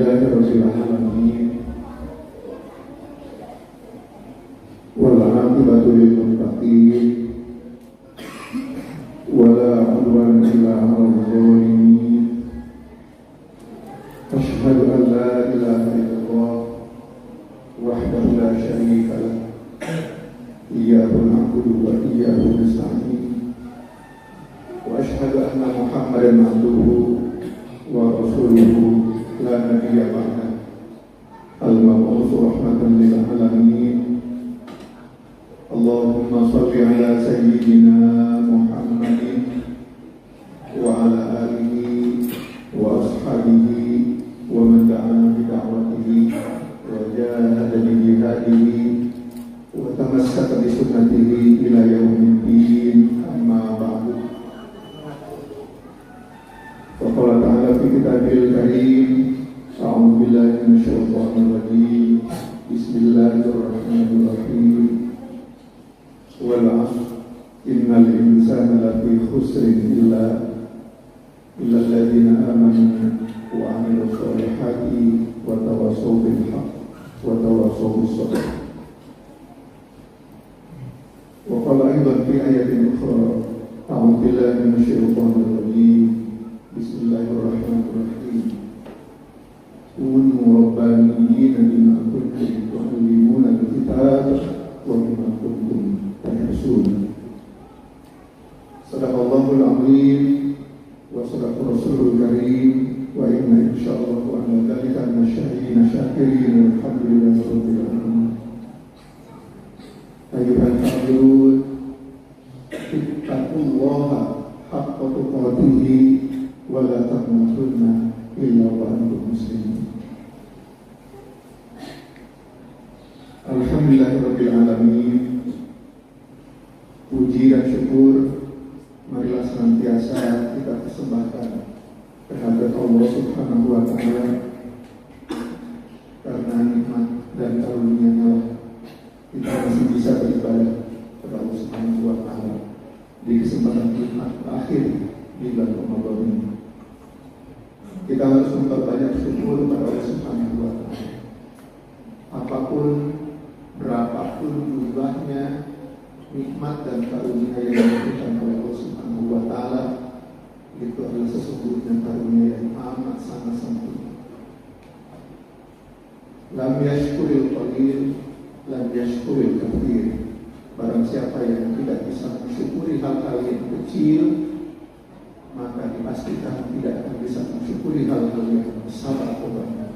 Alhamdulillahirabbil alamin. Wal 'aqibatu lil muttaqin. Wala 'udwana illa 'alal zalimin. Asyhadu an la ilaha illallah wahdahu la syarika lah. Iyyahu na'budu wa iyyahu nasta'in. Wa asyhadu anna Muhammadan 'abduhu wa rasuluhu la nabiyya ba'da. Al-mab'uts rahmatan lil alamin. Allahumma shalli ala sayyidina Muhammadin wa ala alihi wa ashabihi wa man da'a bi da'watihi wa jahada bi jihadihi wa tamassaka bi sunnatihi ila yaumil din. Amma ba'du. Faqala ta'ala fi kitabil karim, a'udzu billahi minasyaitonir rajim. Bismillahirrahmanirrahim. Wal 'ashr innal insana lafi khusrin illa alladziina aamanu wa 'amilus shalihati wa tawassaw bil haqq wa tawassaw bis sabr. Wa qala aidan fi ayatin ukhra, a'udzu billahi minasyaitonir rajim. Bismillahirrahmanirrahim. Kunu rabbaniyina bima kuntum tu'allimuna al-kitab wa bima kuntum tadrusun. Sadaqallahul azim wa sadaqa rasulul karim wa inna insyaallah wa ala dzalika minasyahidin syakirin. Alhamdulillahirabbil alamin. Ayyuhal hadirin, ittaqullaha haqqa tuqatih wa la tamutunna illa wa antum muslimun. Alhamdulillahirabbil alamin. Puji dan syukur marilah senantiasa kita persembahkan kehadirat Allah Subhanahu wa taala. Karena nikmat dan karunia-Nya kita masih bisa beribadah kepada Allah Subhanahu wa taala di kesempatan nikmat akhir di bulan Ramadan ini. Kita harus memperbanyak syukur kepada Allah Subhanahu wa taala. Apapun, berapapun jumlahnya nikmat dan karunia yang diberikan oleh Allah Subhanahu wa taala, itu adalah sesungguhnya karunia yang amat sangat sempurna. Lam yashkuril qalil, lam yashkuril katsir. Barang siapa yang tidak bisa mensyukuri hal-hal yang kecil, maka dipastikan tidak akan bisa mensyukuri hal-hal yang besar atau banyak.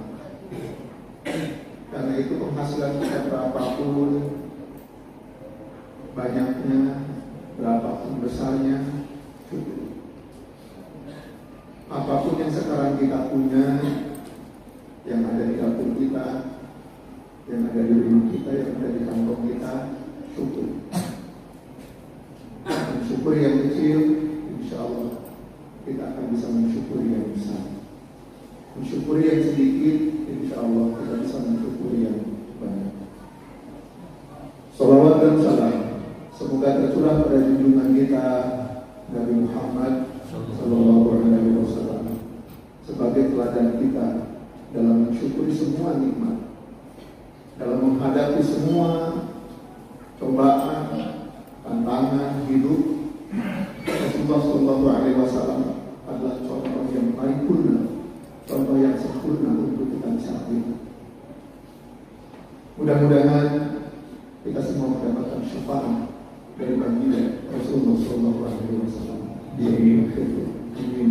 Karena itu penghasilan kita berapapun banyaknya, berapapun besarnya, cukup. Apapun yang sekarang kita punya, yang ada di dapur kita, yang ada di rumah kita, yang ada di kantong kita, cukup. Mensyukur yang kecil, insya Allah kita akan bisa mensyukuri yang besar. Mensyukuri yang sedikit, insya Allah kita bisa mensyukuri yang banyak. Salawat dan salam semoga tercurah pada junjungan kita Nabi Muhammad sallallahu alaihi wasallam sebagai teladan kita dalam mensyukuri semua nikmat, dalam menghadapi semua cobaan, tantangan hidup. Rasulullah sallallahu alaihi wasallam adalah contoh yang paripurna, contoh yang sempurna untuk kita saat ini. Mudah-mudahan kita semua mendapatkan syafaat dari baginda Rasulullah sallallahu alaihi wasallam di akhir ini.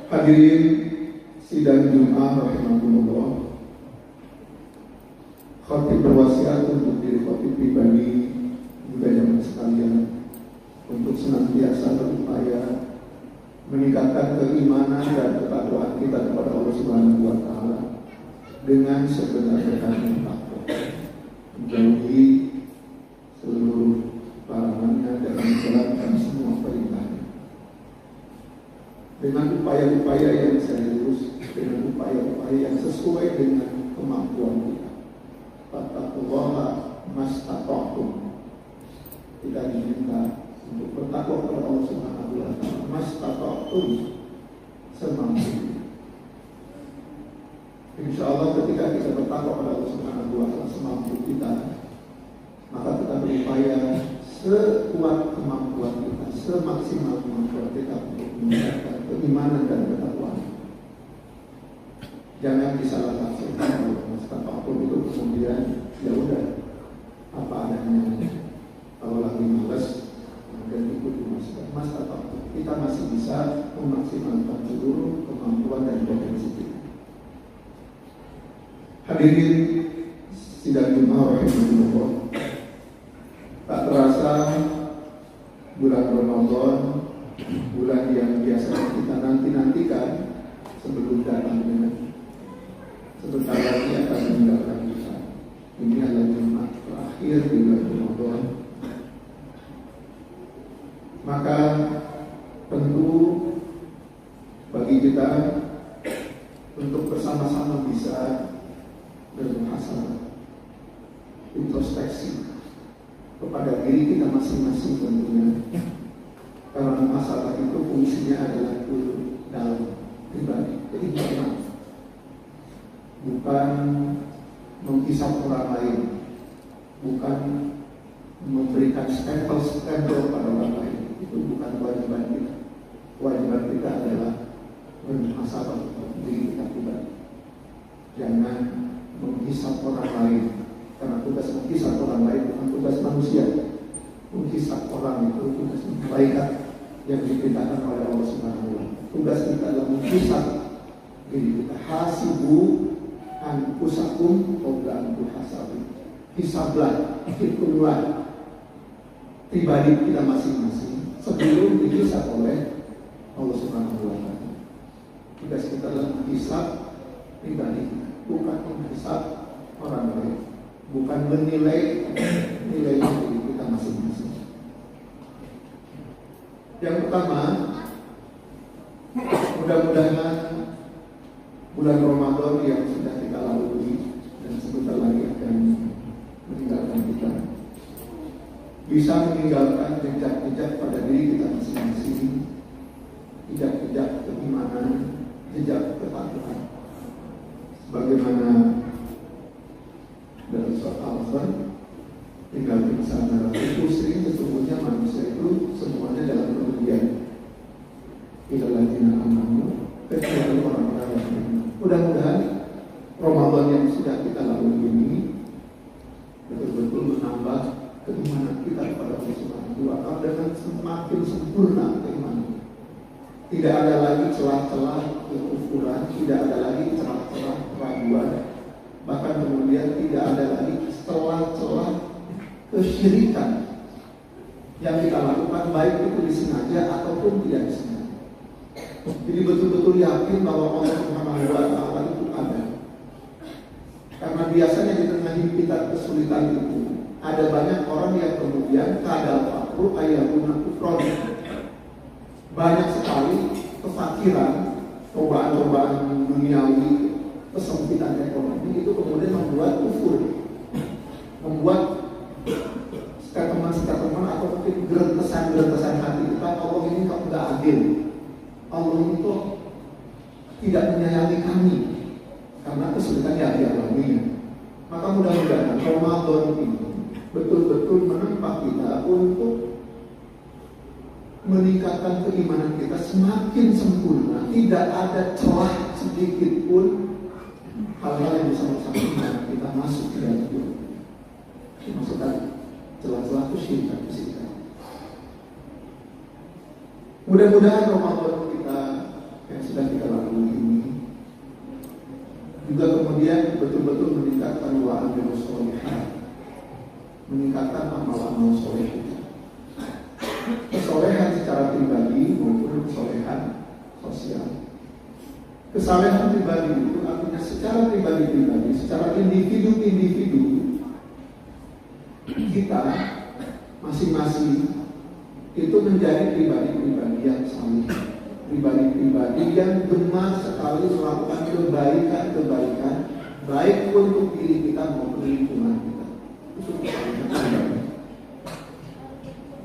Hadirin sidang Jumat rahimakumullah. Khatib berwasiat untuk diri khatib pribadi juga jamaah sekalian untuk senantiasa berupaya meningkatkan keimanan dan ketakwaan kita kepada Allah Subhanahu wa taala dengan sebenar-benarnya takwa, menjauhi seluruh larangannya dan menjalankan semua perintahnya dengan upaya-upaya yang serius, dengan upaya-upaya yang sesuai dengan kemampuan kita. Fattaqullaha mastata'tum. Kita diminta untuk bertakwa kepada Allah Subhanahu wa taala mastata'tum, semampu. Insya Allah ketika kita bertakwa pada Allah Subhanahu wa Ta'ala semampu kita, maka kita berupaya sekuat kemampuan kita, semaksimal kemampuan kita untuk meningkatkan keimanan dan ketakwaan. Jangan disalah-tafsirkan kalau mas apapun itu kemudian ya udah apa adanya. Kalau lagi malas kemudian ikut mas apapun, kita masih bisa memaksimalkan seluruh kemampuan dan potensi kita. Hadirin sidang Jumat rahimahullah, tak terasa bulan Ramadan, bulan yang biasa kita nanti-nantikan sebelum datangnya, sebentar lagi akan meninggalkan kita. Ini adalah Jumat terakhir di bulan Ramadan. Maka tentu bagi kita untuk bersama-sama bisa bermuhasabah, introspeksi kepada diri kita masing-masing tentunya. Karena muhasabah itu fungsinya adalah dalam pribadi, jadi bukan menghisap orang lain, bukan memberikan stempel pada orang lain. Itu bukan kewajiban kita. Kewajiban kita adalah bermuhasabah diri kita pribadi. Jangan menghisap orang lain, karena tugas menghisap orang lain bukan tugas manusia. Menghisap orang itu tugas malaikat yang diperintahkan oleh Allah Subhanahu wa Ta'ala. Tugas kita adalah menghisap diri kita. Hasibu anfusakum qabla an tuhasabu. Hisablah, hitunglah pribadi kita masing-masing sebelum dihisap oleh Allah Subhanahu wa Ta'ala. Tugas kita adalah menghisap pribadi kita, bukan menghisap orang lain, bukan menilai nilai diri kita masing-masing. Yang pertama, mudah-mudahan bulan Ramadan yang sudah kita lalui dan sebentar lagi akan meninggalkan kita, bisa meninggalkan jejak-jejak pada diri kita masing-masing, jejak-jejak keimanan, jejak ketakwaan. Bagaimana dalam surat Al-Asr, tinggal di sana itu sering sesungguhnya manusia itu semuanya dalam kerugian. Ilaladina amanu, kecuali orang-orang yang beriman. Mudah-mudahan Ramadan yang sudah kita lalui ini betul-betul menambah keimanan kita kepada Allah Subhanahu wa Ta'ala dengan semakin sempurna keimanan. Tidak ada lagi celah-celah kekufuran, tidak ada lagi celah-celah keraguan, bahkan kemudian tidak ada lagi celah-celah kesyirikan yang kita lakukan, baik itu disengaja ataupun tidak disengaja. Jadi betul-betul yakin bahwa Allah Subhanahu wa Ta'ala itu ada. Karena biasanya di tengah hidup kita kesulitan itu, ada banyak orang yang kemudian kadal fakru ayatuna kufron. Banyak sekali kefakiran, cobaan-cobaan duniawi, kesempitan ekonomi itu kemudian membuat kufur, membuat teman-teman atau mungkin gerentesan hati kita, Allah ini kok nggak adil, Allah ini kok tidak menyayangi kami karena kesulitan yang dialami. Maka mudah-mudahan Ramadan ini betul-betul menempa kita untuk meningkatkan keimanan kita semakin sempurna. Tidak ada celah sedikit pun hal-hal yang bisa merusak kita masuk ke dalam itu. Maksudnya celah-celah kesyirikan. Mudah-mudahan Ramadan kita yang sudah kita lalui ini juga kemudian betul-betul meningkatkan wa amilus sholihat, meningkatkan amal-amal soleh kita. Kesolehan secara pribadi maupun kesolehan sosial. Kesalehan pribadi itu artinya secara pribadi, secara individu kita masing-masing itu menjadi pribadi-pribadi yang saleh, pribadi-pribadi yang benar sekali melakukan kebaikan, baik untuk diri kita maupun lingkungan kita. Itu kesalehan.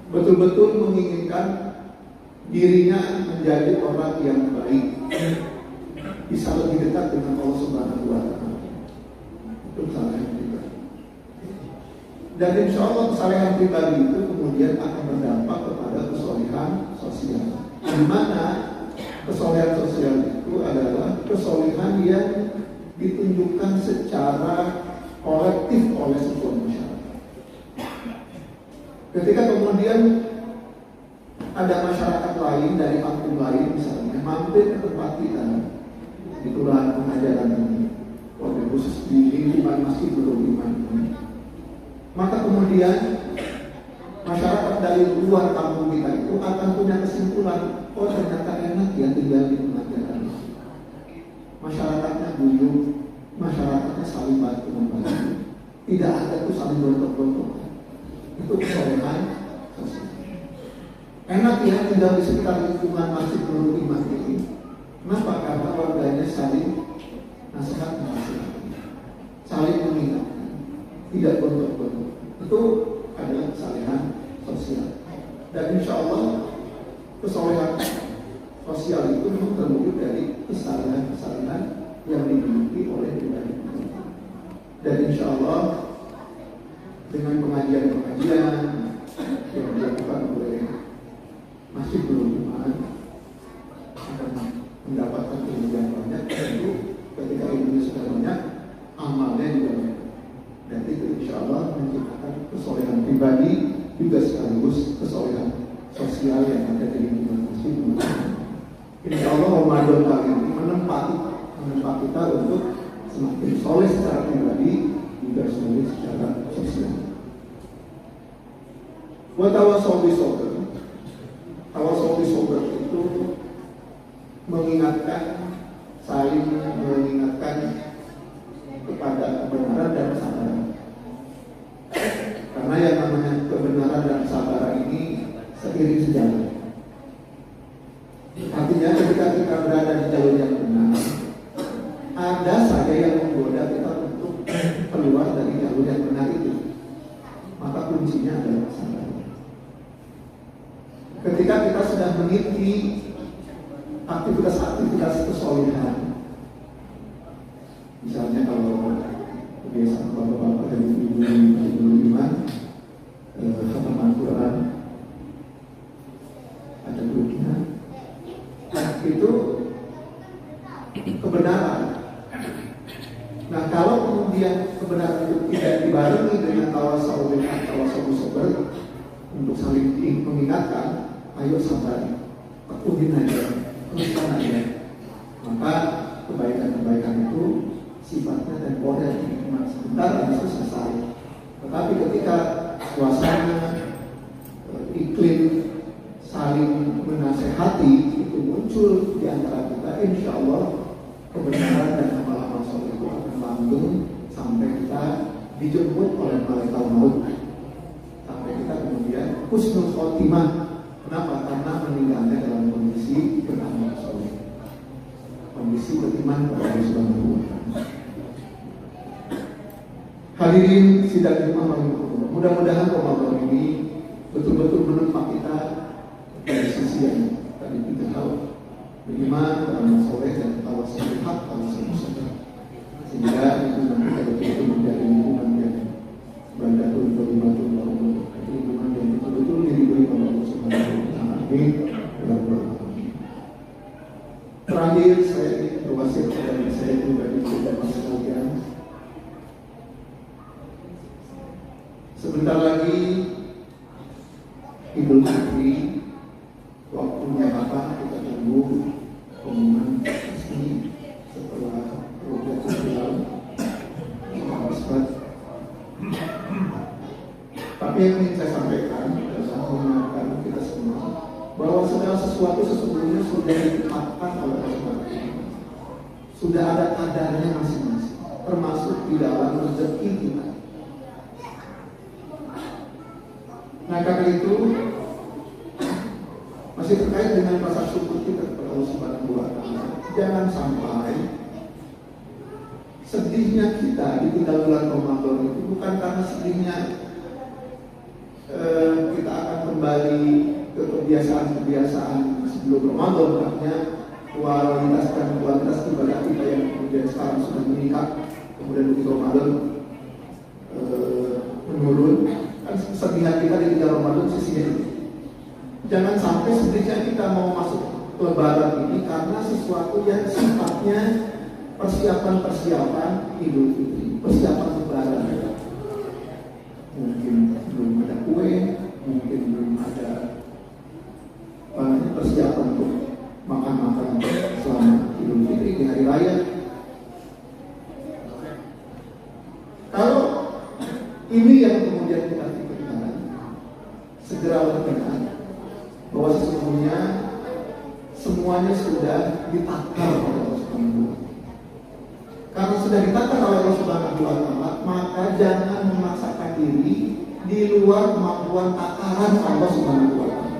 Betul-betul menginginkan dirinya menjadi orang yang baik, bisa lebih dekat dengan Allah Subhanahu wa Ta'ala. kesalehan pribadi. Dan insya Allah kesalehan pribadi itu kemudian akan berdampak kepada kesolehan sosial. Di mana kesolehan sosial itu adalah kesolehan yang ditunjukkan secara kolektif oleh sebuah masyarakat. Ketika kemudian ada masyarakat lain dari kampung lain misalnya mampir ke tempat kita di kelurahan pengajaran ini, wabil khusus di lingkungan Masjid Nurul Iman ini, maka kemudian masyarakat dari luar kampung kita itu akan punya kesimpulan, oh ternyata enak ya tinggal di pengajaran. Masyarakatnya guyup, masyarakatnya saling bantu membantu, tidak ada tuh saling gontok-gontok. Itu kesolehan sosial. Enak ya tinggal di sekitar lingkungan Masjid Nurul Iman ini. Kenapa? Karena warganya saling nasihat menasihati, saling mengingatkan, tidak gontok-gontok. Itu adalah kesalehan sosial. Dan insya Allah kesolehan sosial itu memang terwujud dari kesalehan-kesalehan yang dimiliki oleh pribadi. Dan insya Allah dengan pengajian-pengajian yang dilakukan oleh Masjid Nurul Iman akan mendapatkan ilmu yang banyak. Tentu ketika ilmunya sudah banyak, amalnya juga banyak. Dan itu insya Allah menciptakan kesolehan pribadi juga sekaligus kesolehan sosial yang ada di lingkungan Masjid Nurul Iman. Insya Allah Ramadan kali ini menempa kita untuk semakin soleh secara pribadi juga soleh secara sosial. Watawasau bisobr. Tawasau bisobr itu saling mengingatkan kepada kebenaran dan kesabaran. Karena yang namanya kebenaran dan kesabaran ini seiring sejalan. Artinya ketika kita berada di jalur yang benar, ada saja yang menggoda kita untuk keluar dari jalur yang benar itu. Maka kuncinya adalah kesabaran. Ketika kita sudah meniti aktivitas-aktivitas kesolehan, misalnya kalau kebiasaan bapak-bapak dan ibu-ibu iman, khatam Al-Quran, ada rukiah, itu kebenaran. Nah, kalau kemudian kebenaran itu tidak dibarengi dengan tawasau bisobr untuk saling mengingatkan, ayo sabar, tekunin aja, teruskan aja, maka kebaikan-kebaikan itu sifatnya temporer, cuma sebentar habis itu selesai. Tetapi ketika suasana iklim saling menasehati itu muncul di antara kita, insya Allah kebenaran dan amal-amal soleh itu akan langgeng sampai kita dijemput oleh malaikat maut, sampai kita kemudian husnul khotimah. Kenapa? Karena meninggalnya dalam kondisi beramal soleh, kondisi beriman kepada Allah Subhanahu wa Ta'ala. Hadirin sidang Jumat, mudah-mudahan Ramadan ini betul-betul menempa kita dari sisi yang tadi kita tahu, beriman, beramal soleh dan tawassul bil haq, tawassul bis-sabr, sehingga itu nanti betul-betul menjadi lingkungan yang baldatun thayyibatun wa rahmatun, lingkungan yang betul-betul diridhoi oleh Allah Subhanahu wa Ta'ala. Amin. Terakhir saya ingin berwasiat kepada saya pribadi dan sekalian. Sebentar lagi Idul Fitri, waktunya apa kita tunggu pengumuman resmi setelah Rukyatul Hilal. Tapi yang ingin saya sampaikan adalah mengingatkan kita semua bahwa segala sesuatu sesungguhnya sudah ditetapkan oleh Allah. Sudah ada kadarnya masing-masing, termasuk di dalam rezeki kita. Nah, karena itu masih terkait dengan rasa syukur kita kepada Allah Subhanahu wa Ta'ala. Jangan sampai sedihnya kita ditinggal bulan Ramadan itu bukan karena sedihnya kita akan kembali ke kebiasaan-kebiasaan sebelum Ramadan, artinya kualitas ibadah kita yang kemudian sekarang sudah meningkat kemudian begitu Ramadan menurun, kan kesedihan kita di 3 Ramadan sisinya. Jangan sampai sedihnya kita mau masuk Lebaran ini karena sesuatu yang sifatnya persiapan Idul Fitri, persiapan Lebaran. Mungkin belum ada kue, mungkin belum ada persiapan untuk makan-makan selama Idul Fitri di hari raya. Kalau ini yang kemudian kita pikirkan, segera lakukan bahwa sesungguhnya semuanya sudah ditakar oleh Allah Subhanahu wa Ta'ala. Karena sudah ditakar oleh Allah Subhanahu wa Ta'ala, maka jangan memaksakan diri di luar kemampuan takaran Allah Subhanahu wa Ta'ala.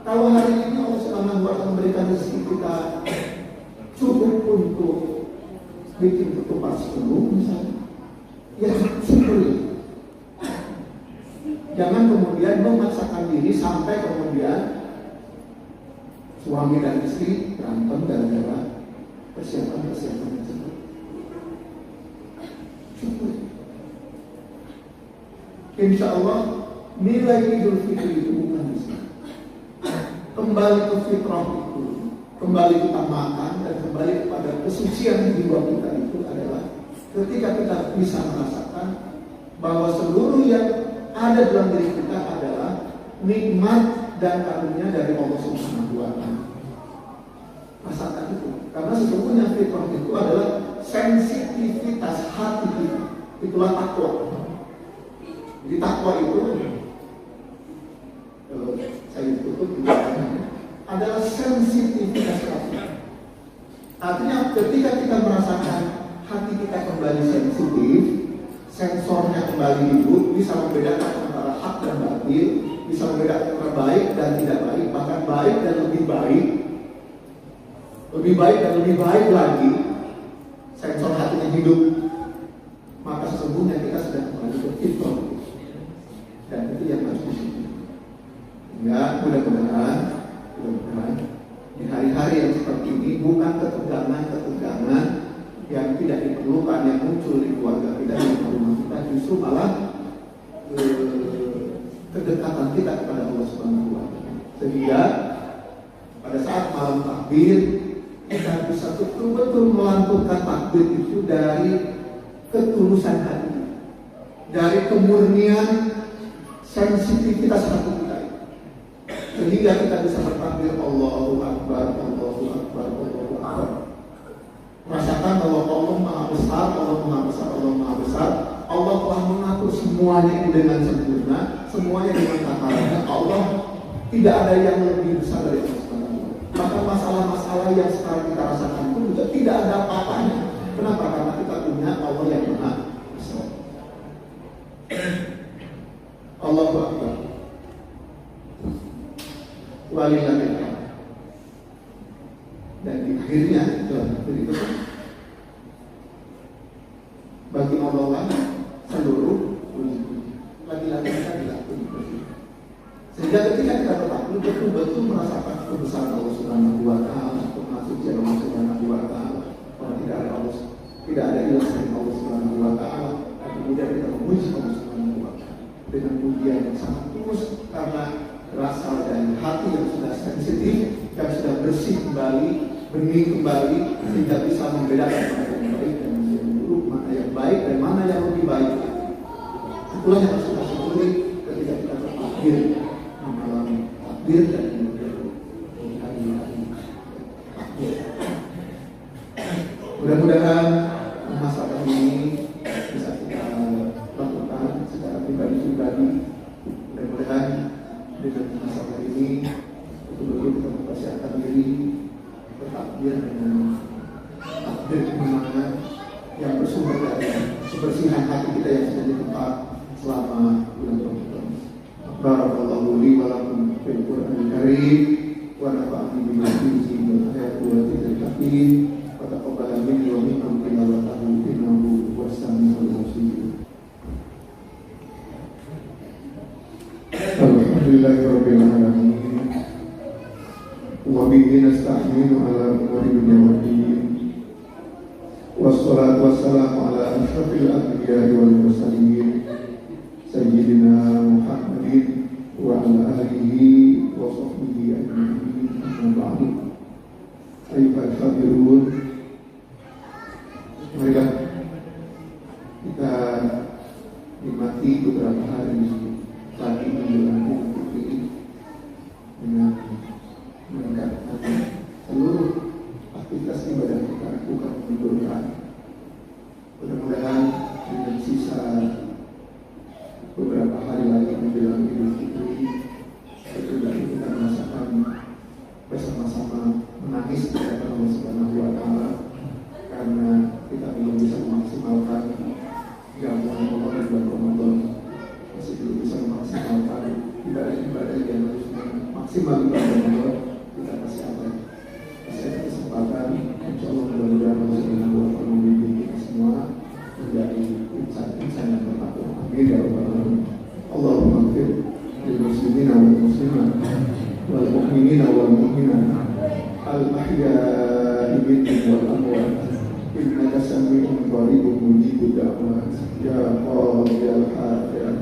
Kalau hari ini Allah Subhanahu wa Ta'ala memberikan rezeki kita cukup untuk bikin ketupat 10 misalnya, ya syukuri. Jangan kemudian memaksakan diri sampai kemudian suami dan istri berantem gara-gara persiapan tersebut. Syukur. Insya Allah nilai Idul Fitri itu bukan bisa. Kembali ke fitrah itu, kembali kita makan dan kembali kepada kesucian jiwa kita itu adalah ketika kita bisa merasakan bahwa seluruh yang ada dalam diri kita adalah nikmat dan karunia dari Allah Subhanahu wa Ta'ala. Rasakan itu, karena sesungguhnya fitrah itu adalah sensitivitas hati kita. Itulah takwa. Jadi takwa itu saya tutup adalah sensitivitas hati. Artinya ketika kita merasakan hati kita kembali sensitif, sensornya kembali hidup, bisa membedakan antara hak dan batil, bisa membedakan antara baik dan tidak baik, bahkan baik dan lebih baik dan lebih baik lagi. Sensor hatinya hidup, maka sesungguhnya kita sedang kembali ke fitrah, dan itu yang harus disyukuri. Ya, mudah-mudahan di hari-hari yang seperti ini bukan ketegangan yang tidak diperlukan yang muncul di keluarga kita, di rumah kita, justru malah kedekatan kita kepada Allah Subhanahu wa Ta'ala. Sehingga pada saat malam takbir kita bisa betul-betul melantunkan takbir itu dari ketulusan hati, dari kemurnian sensitivitas hati kita, sehingga kita bisa bertakbir Allahu Akbar, Allahu Akbar, Allahu Akbar. Merasakan bahwa Allah Maha Besar, Allah Maha Besar, Allah Maha Besar. Allah telah mengatur semuanya itu dengan sempurna, semuanya dengan takarannya. Allah tidak ada yang lebih besar dari Allah Subhanahu wa Ta'ala. Maka masalah-masalah yang sekarang kita rasakan itu juga tidak ada apa-apanya. Kenapa? Karena kita punya Allah yang Maha Besar. Allahu Akbar. Walillahil dan di akhirnya itu bagi Allah lah seluruh lagi-lagi kita dilakukan. Sehingga ketika kita bertakbir betul-betul merasakan kebesaran Allah Subhanahu wa Ta'ala, kemahasucian Allah Subhanahu wa Ta'ala, bahwa tidak ada ilah selain Allah Subhanahu wa Ta'ala. Dan kemudian kita memuji Allah Subhanahu wa Ta'ala dengan pujian yang sangat tulus karena berasal dari hati yang sudah sensitif, yang sudah bersih kembali, bening kembali, sehingga bisa membedakan mana yang baik dan mana yang buruk, mana yang baik dan mana yang lebih baik. Itulah yang harus kita syukuri ketika kita bertakbir, mengalami takbir dan kemudian hari-hari takbir. Mudah-mudahan masalah ini bisa kita lakukan secara pribadi-pribadi. Mudah-mudahan dengan masalah ini betul-betul kita mempersiapkan diri bertakbir dengan takbir kemenangan yang bersumber dari kebersihan hati kita yang sudah ditempat selama bulan Ramadan. Barakallahu li wa lakum fil Qur'anil Karim wa nafa'ani bima fihi min ayati wa dzikrin wa taqabbala minni wa minkum tilawatahu innahu was-sami'ul basir. Alhamdulillahirabbil alamin wa bihi nasta'inu ala umuri dunya waddin. wassalatu wassalamu ala asyrafil anbiya'i wal mursalin sayyidina Muhammadin wa ala alihi wa sahbihi ajma'in. Amma ba'du. Ayyuhal hadirun, marilah kita nikmati beberapa hari tadi menjelang Idul Fitri dengan meningkatkan seluruh aktivitas ibadah kita lakukan berdoa. Mudah-mudahan dengan sisa beberapa hari lagi menjelang Idul Fitri, setelah kita merasakan bersama-sama menangis kepada Allah Subhanahu wa Ta'ala karena kita belum bisa memaksimalkan jamuan Allah di bulan Ramadan, masih belum bisa memaksimalkan ibadah-ibadah yang harusnya maksimal di bulan Ramadan. Kita masih ada kesempatan. Insya Allah mudah-mudahan Allah Subhanahu wa Ta'ala membimbing kita semua menjadi insan-insan yang bertakwa. Amin ya rabbal alamin. Allahumma ighfir lil muslimina wal muslimat wal mu'minina wal mu'minat al ahya'i minhum wal amwat innaka sami'un qaribun mujibud da'wat ya qadiyal hajat.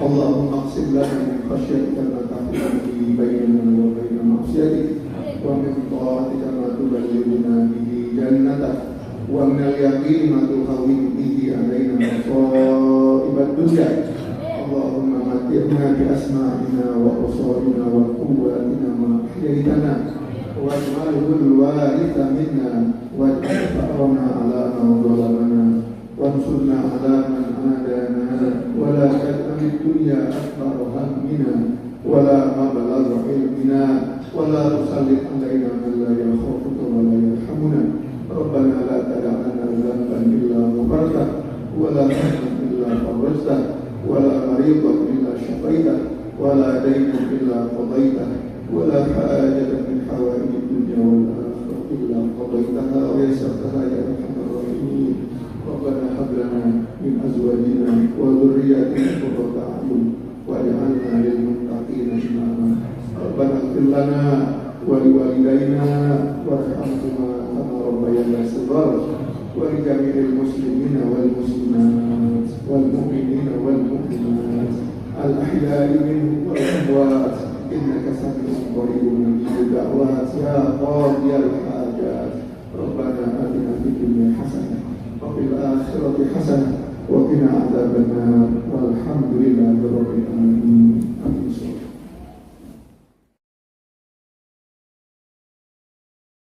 Allahumma aqsim lana min khashyatika ma tahulu bihi bainana wa baina ma'siyatik wa min ta'atika ma tuballighuna bihi jannatak wa min al-yaqini ma tuhawwinu bihi alaina masa'ibad dunya. Allahumma matirna bi asma'ina wa absarina wa quwwatina ma ahyaytana waj'alhu al-waritha minna waj'al fa'rana 'ala man zalamana wansurna 'ala man 'adana wa la taj'al ad-dunya akbar hammina wa la mablagha ilmina wa la tusallit 'alaina man la yakhafuka wa la yarhamuna. Rabbana la tada' lana dhanban illa ghafartah wa la hamman illa farajtah wa la maridan illa shafaitah wa la daynan illa qadaitah wa la hajatan min hawaijid dunya wal akhirati illa qadaitaha wa yassartaha ya arhamar rahimin. Rabbana hab lana min azwajina wa dhurriyyatina qurrata a'yun waj'alna lil muttaqina imama. Rabbana ighfir lana wa liwalidayna warhamhuma kama rabbayana shighara wa li jami'il muslimina wal muslimat wal mu'minina wal mu'minat al ahya'i minhum wal amwat innaka sami'un qaribun mujibud da'wat ya qadiyal hajat. Rabbana atina fid dunya hasanah wa fil akhirati hasanah wa qina adzabannar walhamdulillahi